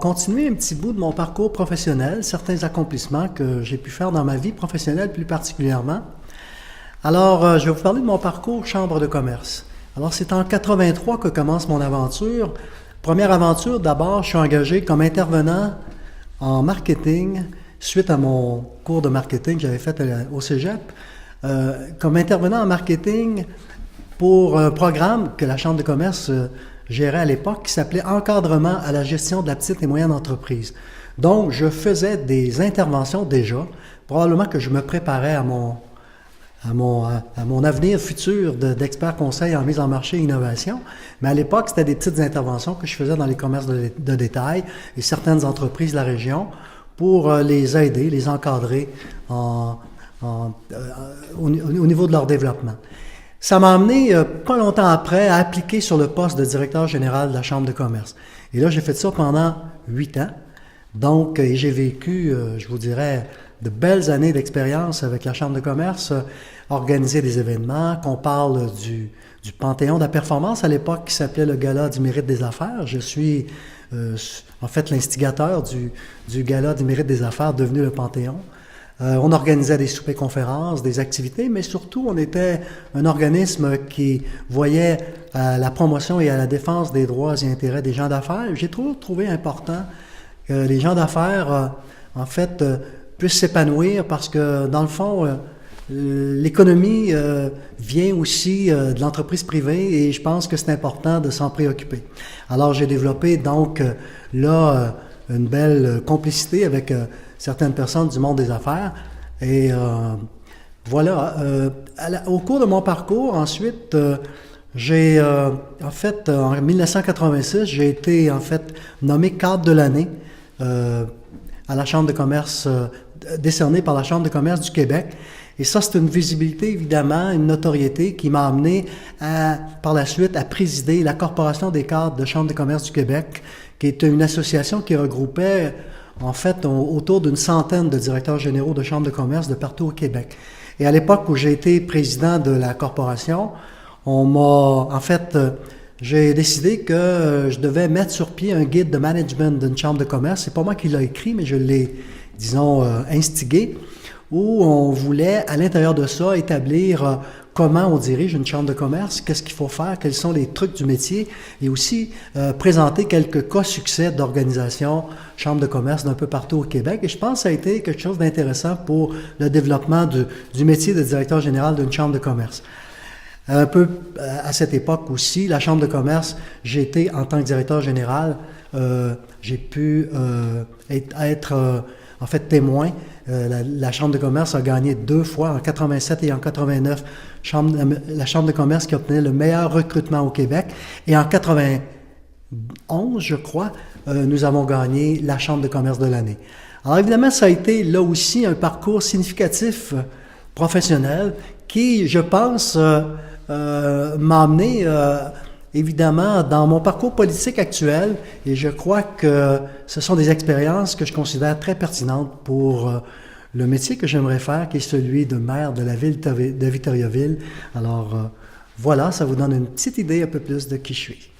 continuer un petit bout de mon parcours professionnel, certains accomplissements que j'ai pu faire dans ma vie professionnelle plus particulièrement. Alors, je vais vous parler de mon parcours chambre de commerce. Alors, c'est en 83 que commence mon aventure. Première aventure, d'abord, je suis engagé comme intervenant en marketing suite à mon cours de marketing que j'avais fait au Cégep. Comme intervenant en marketing pour un programme que la Chambre de commerce gérait à l'époque qui s'appelait Encadrement à la gestion de la petite et moyenne entreprise. Donc, je faisais des interventions déjà. Probablement que je me préparais à mon avenir futur d'expert conseil en mise en marché et innovation. Mais à l'époque, c'était des petites interventions que je faisais dans les commerces de détail et certaines entreprises de la région pour les aider, les encadrer au niveau de leur développement. Ça m'a amené, pas longtemps après, à appliquer sur le poste de directeur général de la Chambre de commerce. Et là, j'ai fait ça pendant 8 ans. Donc, et j'ai vécu, je vous dirais, de belles années d'expérience avec la Chambre de commerce, organiser des événements, qu'on parle du Panthéon de la performance à l'époque qui s'appelait le Gala du mérite des affaires. Je suis en fait l'instigateur du Gala du mérite des affaires devenu le Panthéon. On organisait des soupers-conférences, des activités, mais surtout, on était un organisme qui voyait à la promotion et à la défense des droits et intérêts des gens d'affaires. J'ai toujours trouvé important que les gens d'affaires, en fait, puissent s'épanouir parce que, dans le fond, l'économie vient aussi de l'entreprise privée et je pense que c'est important de s'en préoccuper. Alors, j'ai développé donc là une belle complicité avec certaines personnes du monde des affaires. Et voilà, au cours de mon parcours, ensuite, j'ai, en fait, en 1986, j'ai été, en fait, nommé cadre de l'année à la Chambre de commerce, décerné par la Chambre de commerce du Québec. Et ça, c'est une visibilité, évidemment, une notoriété qui m'a amené par la suite à présider la Corporation des cadres de Chambre de commerce du Québec, qui est une association qui regroupait en fait autour d'une centaine de directeurs généraux de chambres de commerce de partout au Québec. Et à l'époque où j'ai été président de la corporation, j'ai décidé que je devais mettre sur pied un guide de management d'une chambre de commerce. C'est pas moi qui l'ai écrit, mais je l'ai, disons, instigé, où on voulait, à l'intérieur de ça, établir comment on dirige une chambre de commerce, qu'est-ce qu'il faut faire, quels sont les trucs du métier, et aussi présenter quelques cas succès d'organisation chambre de commerce d'un peu partout au Québec. Et je pense que ça a été quelque chose d'intéressant pour le développement du métier de directeur général d'une chambre de commerce. Un peu à cette époque aussi, la chambre de commerce, j'ai été en tant que directeur général, j'ai pu être en fait témoin. La Chambre de commerce a gagné 2 fois, en 87 et en 89, la Chambre de commerce qui obtenait le meilleur recrutement au Québec. Et en 91, je crois, nous avons gagné la Chambre de commerce de l'année. Alors évidemment, ça a été là aussi un parcours significatif professionnel qui, je pense, m'a amené évidemment dans mon parcours politique actuel, et je crois que ce sont des expériences que je considère très pertinentes pour le métier que j'aimerais faire, qui est celui de maire de la ville de Victoriaville. Alors voilà, ça vous donne une petite idée un peu plus de qui je suis.